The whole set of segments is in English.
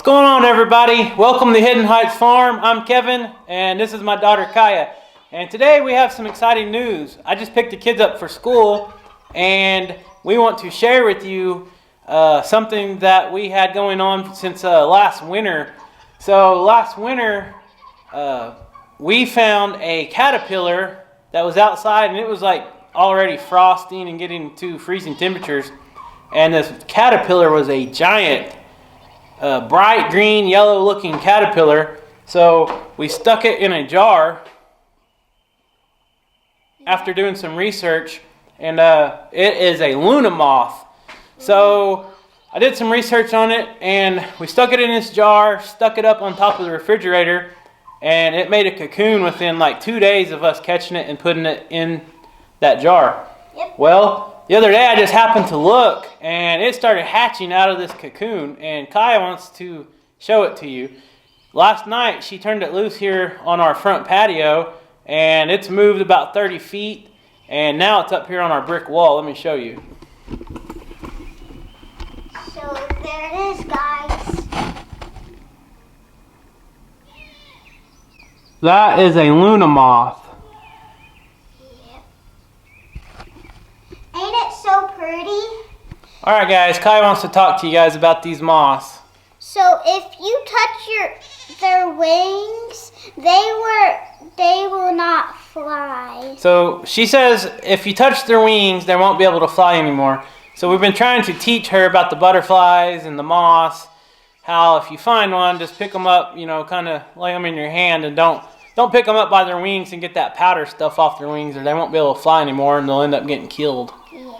going on, everybody? Welcome to Hidden Heights Farm. I'm Kevin, and this is my daughter Kaya. And today we have some exciting news. I just picked the kids up for school, and we want to share with you something that we had going on since last winter. So last winter, we found a caterpillar that was outside, and it was like already frosting and getting to freezing temperatures. And this caterpillar was a giant, bright green, yellow looking caterpillar. So we stuck it in a jar after doing some research, and it is a Luna Moth. So I did some research on it, and we stuck it in this jar, stuck it up on top of the refrigerator, and it made a cocoon within like 2 days of us catching it and putting it in that jar. Yep. Well, the other day I just happened to look, and it started hatching out of this cocoon, and Kaya wants to show it to you. Last night she turned it loose here on our front patio, and it's moved about 30 feet, and now it's up here on our brick wall. Let me show you. So there it is, guys. That is a Luna Moth. Ain't it so pretty? Alright guys, Kai wants to talk to you guys about these moths. So if you touch their wings, they will not fly. So she says if you touch their wings, they won't be able to fly anymore. So we've been trying to teach her about the butterflies and the moths, how if you find one, just pick them up, kind of lay them in your hand, and don't pick them up by their wings and get that powder stuff off their wings, or they won't be able to fly anymore and they'll end up getting killed. Yeah.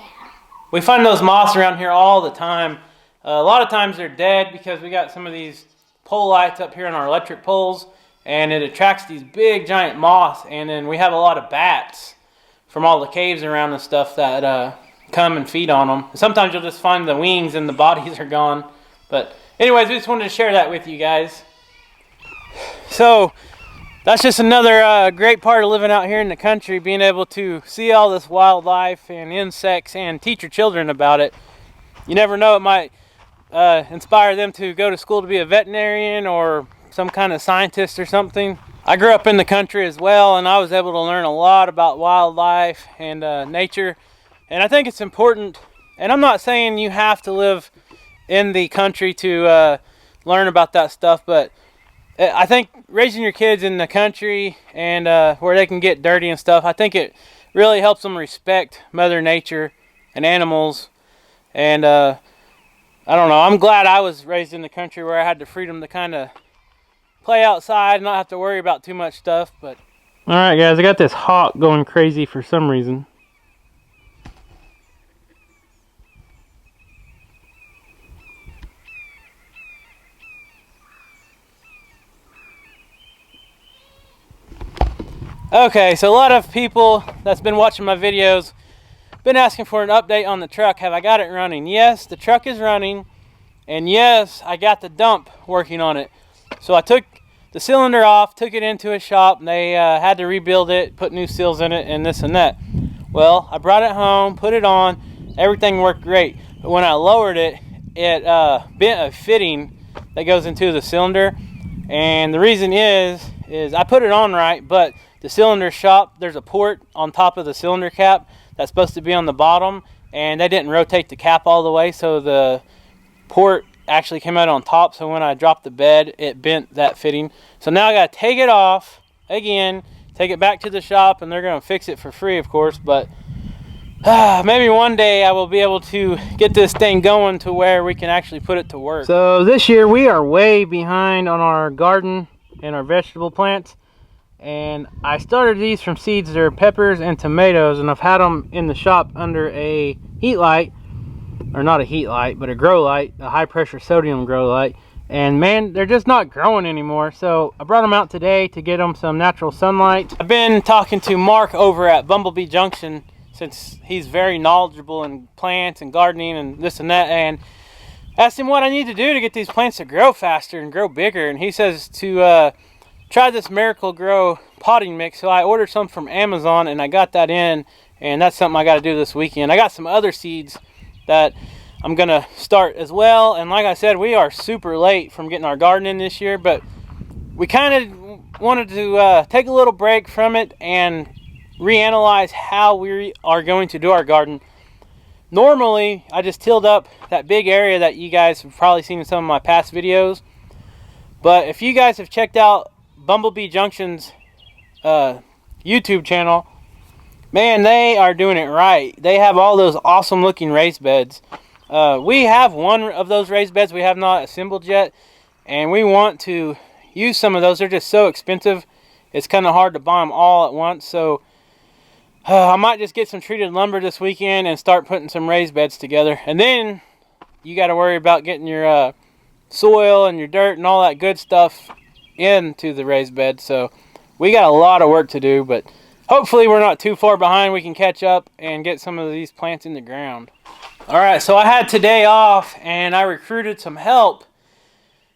We find those moths around here all the time. A lot of times they're dead because we got some of these pole lights up here on our electric poles, and it attracts these big giant moths. And then we have a lot of bats from all the caves around and stuff that come and feed on them. Sometimes you'll just find the wings and the bodies are gone. But anyways, we just wanted to share that with you guys. So that's just another great part of living out here in the country, being able to see all this wildlife and insects and teach your children about it. You never know, it might inspire them to go to school to be a veterinarian or some kind of scientist or something. I grew up in the country as well, and I was able to learn a lot about wildlife and nature. And I think it's important, and I'm not saying you have to live in the country to learn about that stuff, but I think raising your kids in the country and where they can get dirty and stuff, I think it really helps them respect Mother Nature and animals. And I don't know, I'm glad I was raised in the country where I had the freedom to kind of play outside and not have to worry about too much stuff. But alright guys, I got this hawk going crazy for some reason. Okay, so a lot of people that's been watching my videos been asking for an update on the truck. Have I got it running? Yes, the truck is running, and yes, I got the dump working on it. So I took the cylinder off, took it into a shop, and they had to rebuild it, put new seals in it, and this and that. Well, I brought it home, put it on, everything worked great. But when I lowered it, it bent a fitting that goes into the cylinder, and the reason is I put it on right, but the cylinder shop, there's a port on top of the cylinder cap that's supposed to be on the bottom, and they didn't rotate the cap all the way, so the port actually came out on top. So when I dropped the bed, it bent that fitting. So now I got to take it off again, take it back to the shop, and they're going to fix it for free, of course. But maybe one day I will be able to get this thing going to where we can actually put it to work. So this year we are way behind on our garden and our vegetable plants. And I started these from seeds. They're peppers and tomatoes, and I've had them in the shop under a heat light, or not a heat light, but a grow light, a high pressure sodium grow light. And man, they're just not growing anymore. So I brought them out today to get them some natural sunlight. I've been talking to Mark over at Bumblebee Junction, since he's very knowledgeable in plants and gardening and this and that, and asked him what I need to do to get these plants to grow faster and grow bigger. And he says to try this Miracle Grow potting mix. So I ordered some from Amazon, and I got that in, and that's something I got to do this weekend. I got some other seeds that I'm gonna start as well. And like I said, we are super late from getting our garden in this year, but we kind of wanted to take a little break from it and reanalyze how we are going to do our garden. Normally, I just tilled up that big area that you guys have probably seen in some of my past videos. But if you guys have checked out Bumblebee Junction's YouTube channel, man, they are doing it right. They have all those awesome looking raised beds. We have one of those raised beds we have not assembled yet, and we want to use some of those. They're just so expensive. It's kind of hard to buy them all at once, so I might just get some treated lumber this weekend and start putting some raised beds together. And then you got to worry about getting your soil and your dirt and all that good stuff into the raised bed. So we got a lot of work to do, but hopefully we're not too far behind. We can catch up and get some of these plants in the ground. All right, so I had today off and I recruited some help,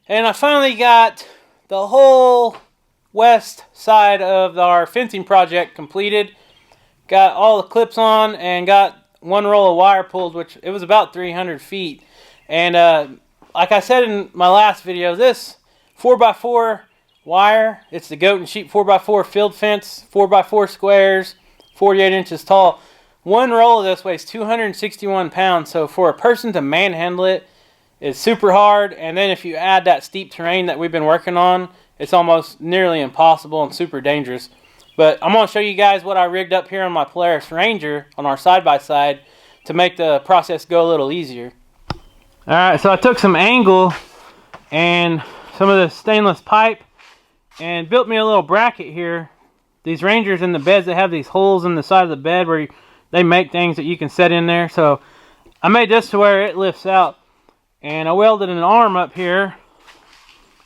and I finally got the whole west side of our fencing project completed. Got all the clips on and got one roll of wire pulled, which it was about 300 feet. And like I said in my last video, this 4x4 wire, it's the goat and sheep 4x4 field fence, 4x4 squares, 48 inches tall. One roll of this weighs 261 pounds, so for a person to manhandle it is super hard. And then if you add that steep terrain that we've been working on, it's almost nearly impossible and super dangerous. But I'm going to show you guys what I rigged up here on my Polaris Ranger on our side-by-side to make the process go a little easier. Alright, so I took some angle and some of the stainless pipe and built me a little bracket here. These Rangers in the beds, they have these holes in the side of the bed where they make things that you can set in there. So I made this to where it lifts out. And I welded an arm up here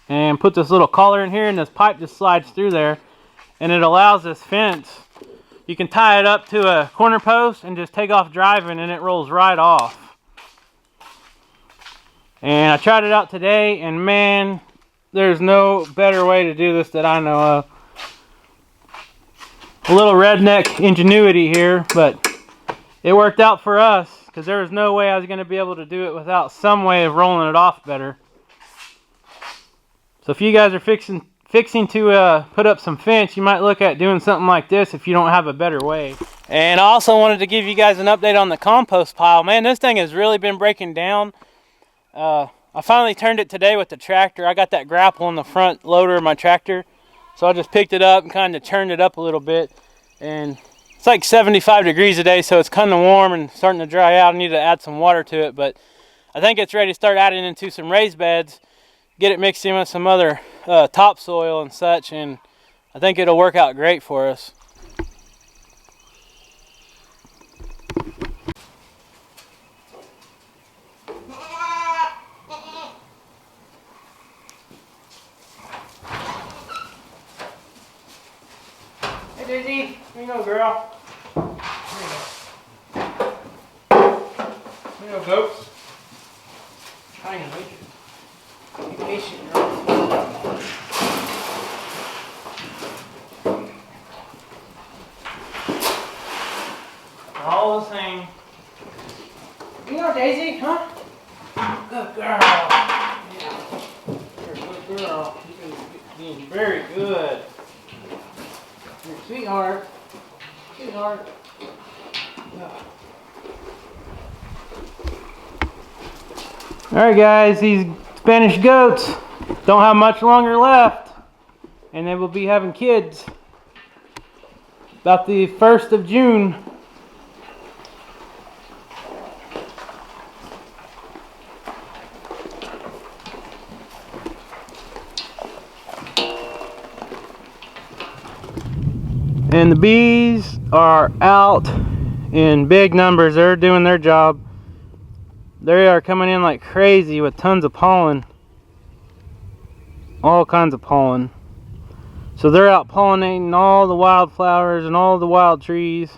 and put this little collar in here, and this pipe just slides through there. And it allows this fence, you can tie it up to a corner post and just take off driving and it rolls right off. And I tried it out today, and man, there's no better way to do this that I know of. A little redneck ingenuity here, but it worked out for us because there was no way I was going to be able to do it without some way of rolling it off better. So if you guys are fixing to put up some fence, you might look at doing something like this if you don't have a better way. And I also wanted to give you guys an update on the compost pile. Man, this thing has really been breaking down. I finally turned it today with the tractor. I got that grapple in the front loader of my tractor, so I just picked it up and kind of turned it up a little bit. And it's like 75 degrees today, so it's kind of warm and starting to dry out. I need to add some water to it, but I think it's ready to start adding into some raised beds, get it mixed in with some other topsoil and such, and I think it'll work out great for us. Hey Daisy, here you go, girl. Here you go, goats. Trying to make it. Be patient, girl. All the same. You know, Daisy, huh? Good girl. Yeah. You're a good girl. You're being very good. You're a sweetheart. Sweetheart. Yeah. Alright guys, these Spanish goats don't have much longer left, and they will be having kids about the 1st of June. And the bees are out in big numbers. They're doing their job. They are coming in like crazy with tons of pollen. All kinds of pollen. So they're out pollinating all the wildflowers and all the wild trees.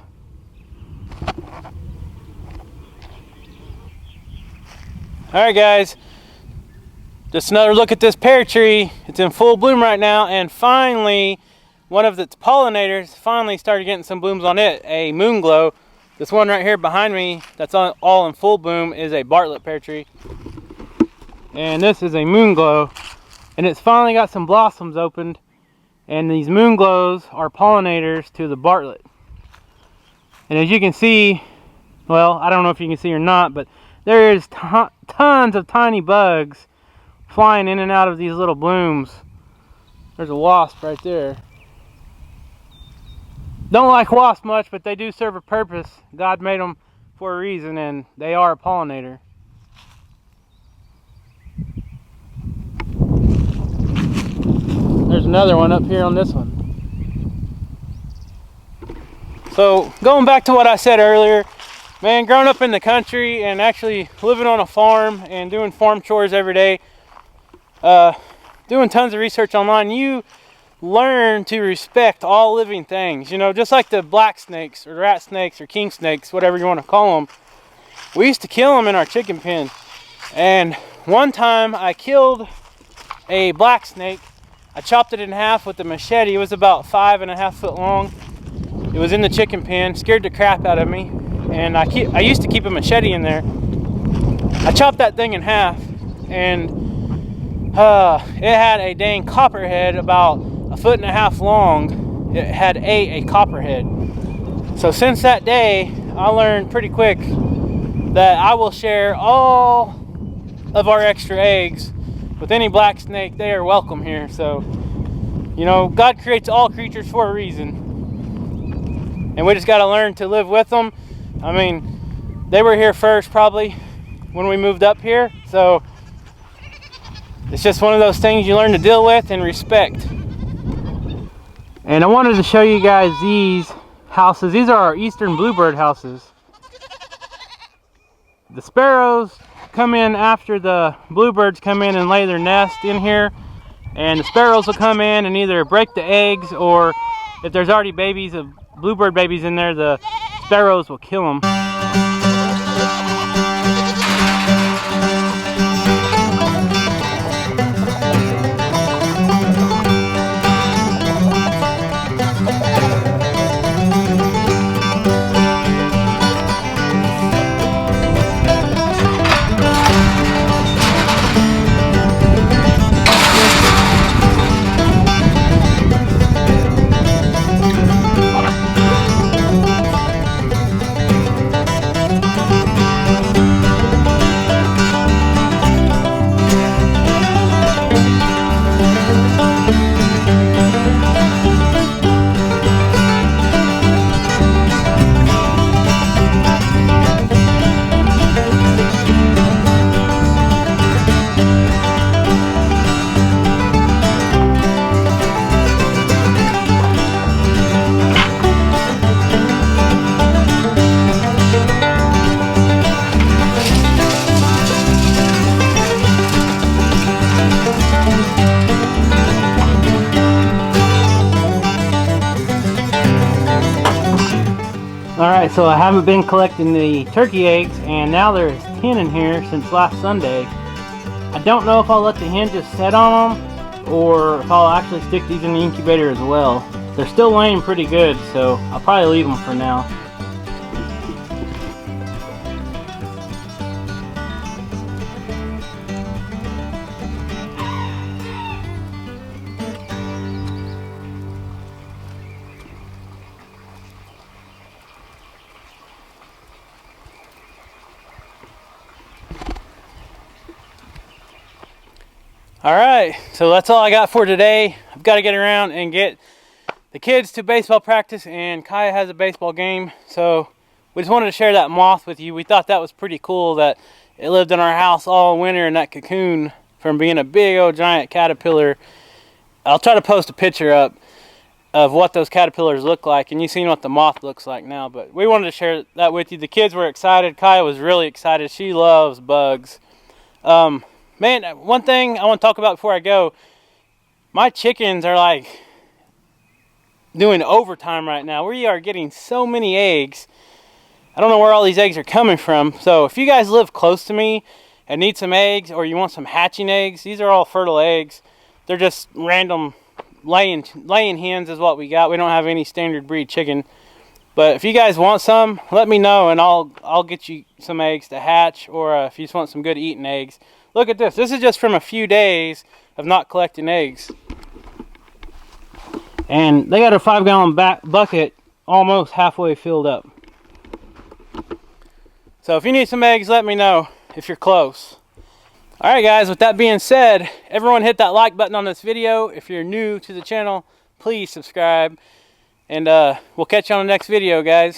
Alright guys, just another look at this pear tree. It's in full bloom right now, and finally one of its pollinators finally started getting some blooms on it, a moon glow. This one right here behind me, that's all in full bloom, is a Bartlett pear tree. And this is a moon glow. And it's finally got some blossoms opened. And these moon glows are pollinators to the Bartlett. And as you can see, well, I don't know if you can see or not, but there is tons of tiny bugs flying in and out of these little blooms. There's a wasp right there. Don't like wasps much, but they do serve a purpose. God made them for a reason, and they are a pollinator. There's another one up here on this one. So, going back to what I said earlier, man, growing up in the country and actually living on a farm and doing farm chores every day, doing tons of research online, you learn to respect all living things. You know, just like the black snakes or rat snakes or king snakes, whatever you want to call them. We used to kill them in our chicken pen. And one time I killed a black snake. I chopped it in half with a machete. It was about 5.5 foot long. It was in the chicken pen, scared the crap out of me. And I used to keep a machete in there. I chopped that thing in half, and it had a dang copperhead about 1.5 foot long. It had a copperhead. So since that day, I learned pretty quick that I will share all of our extra eggs with any black snake. They are welcome here. So, you know, God creates all creatures for a reason, and we just got to learn to live with them. I mean, they were here first probably when we moved up here, so it's just one of those things you learn to deal with and respect. And I wanted to show you guys these houses. These are our eastern bluebird houses. The sparrows come in after the bluebirds come in and lay their nest in here, and the sparrows will come in and either break the eggs, or if there's already babies of bluebird babies in there, the sparrows will kill them. Alright, so I haven't been collecting the turkey eggs, and now there's 10 in here since last Sunday. I don't know if I'll let the hen just set on them, or if I'll actually stick these in the incubator as well. They're still laying pretty good, so I'll probably leave them for now. Alright, so that's all I got for today. I've got to get around and get the kids to baseball practice, and Kaya has a baseball game. So we just wanted to share that moth with you. We thought that was pretty cool that it lived in our house all winter in that cocoon from being a big old giant caterpillar. I'll try to post a picture up of what those caterpillars look like, and you've seen what the moth looks like now, but we wanted to share that with you. The kids were excited. Kaya was really excited. She loves bugs. Man, one thing I want to talk about before I go, my chickens are like doing overtime right now. We are getting so many eggs. I don't know where all these eggs are coming from. So if you guys live close to me and need some eggs, or you want some hatching eggs, these are all fertile eggs. They're just random laying hens is what we got. We don't have any standard breed chicken. But if you guys want some, let me know and I'll get you some eggs to hatch, or if you just want some good eating eggs. Look at this. This is just from a few days of not collecting eggs. And they got a 5-gallon bucket almost halfway filled up. So if you need some eggs, let me know if you're close. Alright guys, with that being said, everyone hit that like button on this video. If you're new to the channel, please subscribe. And we'll catch you on the next video, guys.